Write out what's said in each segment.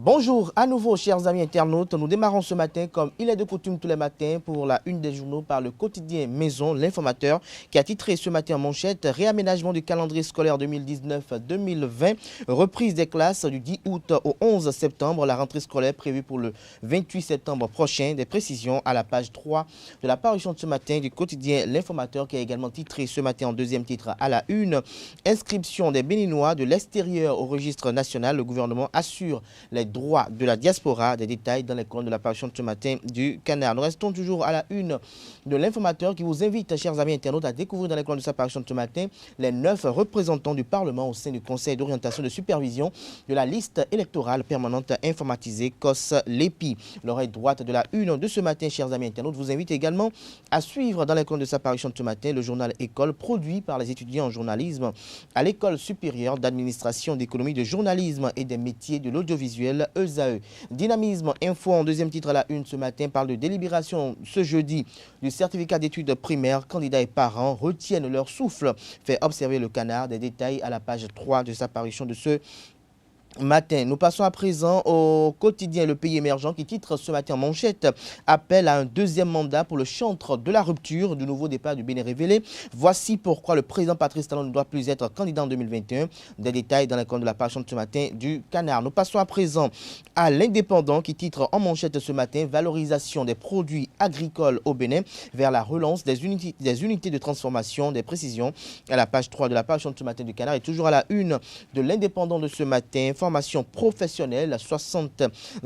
Bonjour à nouveau chers amis internautes, nous démarrons ce matin comme il est de coutume tous les matins pour la une des journaux par le quotidien Maison, l'informateur qui a titré ce matin en manchette réaménagement du calendrier scolaire 2019-2020, reprise des classes du 10 août au 11 septembre, la rentrée scolaire prévue pour le 28 septembre prochain, des précisions à la page 3 de la parution de ce matin du quotidien l'informateur qui a également titré ce matin en deuxième titre à la une, inscription des Béninois de l'extérieur au registre national, le gouvernement assure les droits de la diaspora, des détails dans les colonnes de la parution de ce matin du Canard. Nous restons toujours à la une de l'informateur qui vous invite, chers amis internautes, à découvrir dans les colonnes de sa parution de ce matin les 9 représentants du Parlement au sein du Conseil d'orientation de supervision de la liste électorale permanente informatisée COS-LEPI. L'oreille droite de la une de ce matin, chers amis internautes, vous invite également à suivre dans les colonnes de sa parution de ce matin le journal École produit par les étudiants en journalisme à l'École supérieure d'administration d'économie de journalisme et des métiers de l'audiovisuel ESAE. Dynamisme Info en deuxième titre à la une ce matin parle de délibération ce jeudi du certificat d'études primaires. Candidats et parents retiennent leur souffle, fait observer le Canard. Des détails à la page 3 de sa parution de ce matin. Nous passons à présent au quotidien Le Pays émergent qui titre ce matin en manchette appel à un deuxième mandat pour le chantre de la rupture du nouveau départ du Bénin révélé. Voici pourquoi le président Patrice Talon ne doit plus être candidat en 2021. Des détails dans les comptes de la parution de ce matin du Canard. Nous passons à présent à l'Indépendant qui titre en manchette ce matin valorisation des produits agricoles au Bénin vers la relance des unités de transformation, des précisions à la page 3 de la parution de ce matin du Canard et toujours à la une de l'Indépendant de ce matin. Formation professionnelle, 60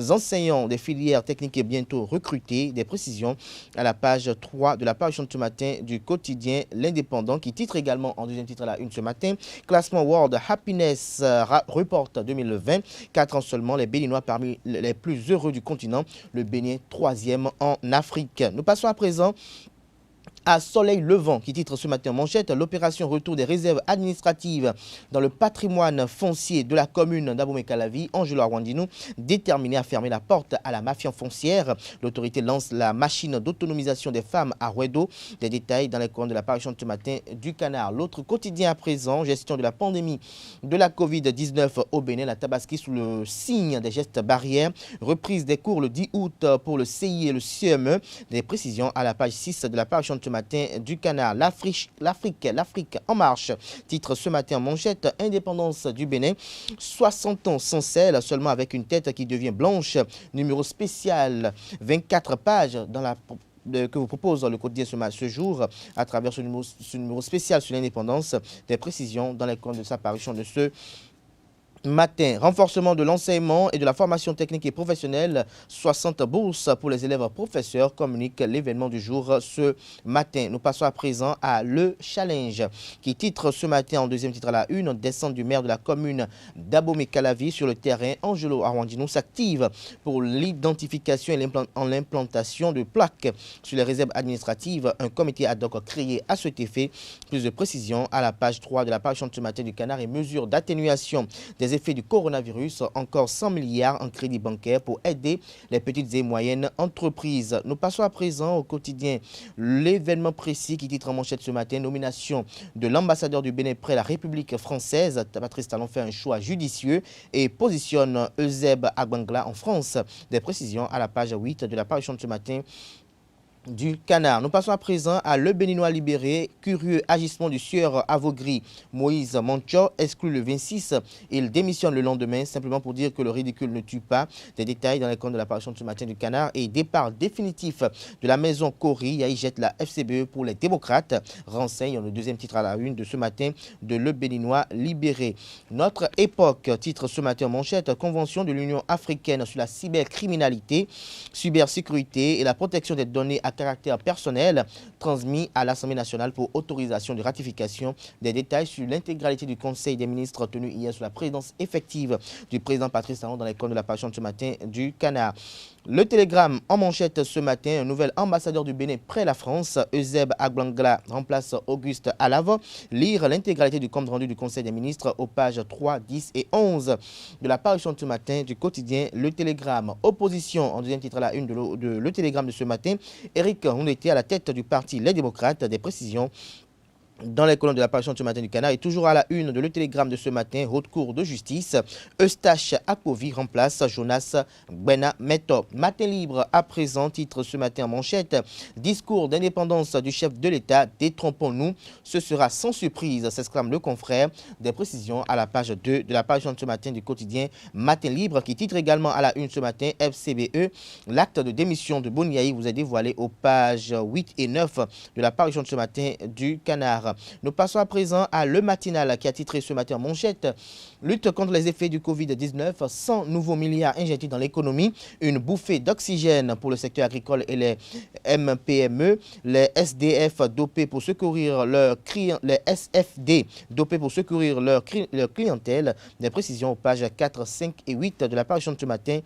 enseignants des filières techniques et bientôt recrutés. Des précisions à la page 3 de la parution de ce matin du quotidien L'Indépendant qui titre également en deuxième titre à la une ce matin. Classement World Happiness Report 2020. 4 ans seulement, les Béninois parmi les plus heureux du continent. Le Bénin, 3e en Afrique. Nous passons à présent à Soleil Levant qui titre ce matin en manchette l'opération retour des réserves administratives dans le patrimoine foncier de la commune d'Abomey-Calavi. Angelo Arwandinou déterminé à fermer la porte à la mafia foncière. L'autorité lance la machine d'autonomisation des femmes à Rouedo. Des détails dans les colonnes de la parution de ce matin du Canard. L'autre quotidien à présent, gestion de la pandémie de la Covid-19 au Bénin, la Tabaski sous le signe des gestes barrières. Reprise des cours le 10 août pour le CI et le CME. Des précisions à la page 6 de la parution de ce matin du Canard. L'Afrique en marche. Titre ce matin en manchette indépendance du Bénin. 60 ans sans sel, seulement avec une tête qui devient blanche. Numéro spécial, 24 pages dans la que vous propose le quotidien ce jour à travers ce numéro spécial sur l'indépendance. Des précisions dans les comptes de sa parution de ce matin. Renforcement de l'enseignement et de la formation technique et professionnelle. 60 bourses pour les élèves professeurs communique l'événement du jour ce matin. Nous passons à présent à Le Challenge qui titre ce matin en deuxième titre à la une. Descente du maire de la commune d'Abomey-Calavi sur le terrain. Angelo Arwandinou s'active pour l'identification et l'implantation de plaques sur les réserves administratives. Un comité ad hoc créé à cet effet. Plus de précisions à la page 3 de la parution de ce matin du Canard et mesures d'atténuation des effets du coronavirus, encore 100 milliards en crédit bancaire pour aider les petites et moyennes entreprises. Nous passons à présent au quotidien l'événement précis qui titre en manchette ce matin, nomination de l'ambassadeur du Bénin près la République française. Patrice Talon fait un choix judicieux et positionne Euseb Agbangla en France. Des précisions à la page 8 de la parution de ce matin du Canard. Nous passons à présent à Le Béninois libéré. Curieux agissement du sieur Avogri. Moïse Mancho exclut le 26. Il démissionne le lendemain simplement pour dire que le ridicule ne tue pas. Des détails dans les comptes de l'apparition de ce matin du Canard et départ définitif de la maison Cori. Il jette la FCBE pour les démocrates. Renseigne le deuxième titre à la une de ce matin de Le Béninois libéré. Notre époque titre ce matin en manchette convention de l'Union africaine sur la cybercriminalité, cybersécurité et la protection des données à caractère personnel transmis à l'Assemblée nationale pour autorisation de ratification. Des détails sur l'intégralité du Conseil des ministres tenu hier sous la présidence effective du président Patrice Talon dans les comptes de la parution de ce matin du Canard. Le Télégramme en manchette ce matin, un nouvel ambassadeur du Bénin près la France, Euseb Agbangla remplace Auguste Alave. Lire l'intégralité du compte rendu du Conseil des ministres aux pages 3, 10 et 11 de la parution de ce matin du quotidien Le Télégramme. Opposition en deuxième titre à la une de Le Télégramme de ce matin. Éric Hounete à la tête du parti Les Démocrates. Des précisions Dans les colonnes de l'apparition de ce matin du Canard et toujours à la une de Le Télégramme de ce matin, haute cour de justice, Eustache Akovi remplace Jonas Gbena Meto. Matin libre à présent, titre ce matin en manchette, discours d'indépendance du chef de l'État, détrompons-nous, ce sera sans surprise, s'exclame le confrère. Des précisions à la page 2 de l'apparition de ce matin du quotidien Matin libre qui titre également à la une ce matin, FCBE, l'acte de démission de Boniaï vous est dévoilé aux pages 8 et 9 de l'apparition de ce matin du Canard. Nous passons à présent à Le Matinal qui a titré ce matin en manchette « Lutte contre les effets du Covid-19, 100 nouveaux milliards injectés dans l'économie, une bouffée d'oxygène pour le secteur agricole et les MPME, les SDF dopés pour secourir leur clientèle ». Des précisions aux pages 4, 5 et 8 de l'apparition de ce matin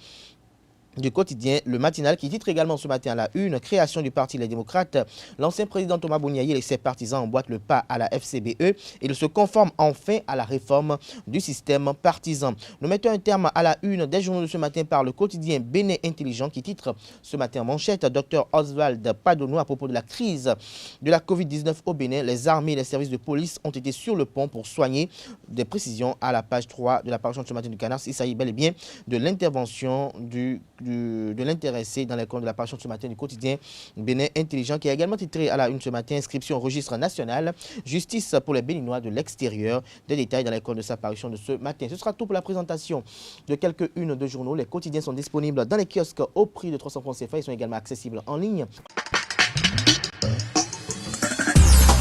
du quotidien Le Matinal qui titre également ce matin à la une, création du Parti Les Démocrates. L'ancien président Thomas Boniaï et ses partisans emboîtent le pas à la FCBE. Il se conforme enfin à la réforme du système partisan. Nous mettons un terme à la une des journaux de ce matin par le quotidien Bénin Intelligent qui titre ce matin en manchette, Dr Oswald Padono à propos de la crise de la Covid-19 au Bénin. Les armées et les services de police ont été sur le pont pour soigner. Des précisions à la page 3 de l'apparition de ce matin du Canard. Il s'agit bel et bien de l'intervention de l'intéressé dans les colonnes de l'apparition de ce matin du quotidien Bénin Intelligent qui a également titré à la une ce matin inscription au registre national, justice pour les Béninois de l'extérieur. Des détails dans les colonnes de sa parution de ce matin. Ce sera tout pour la présentation de quelques unes de journaux. Les quotidiens sont disponibles dans les kiosques au prix de 300 francs CFA. Ils sont également accessibles en ligne.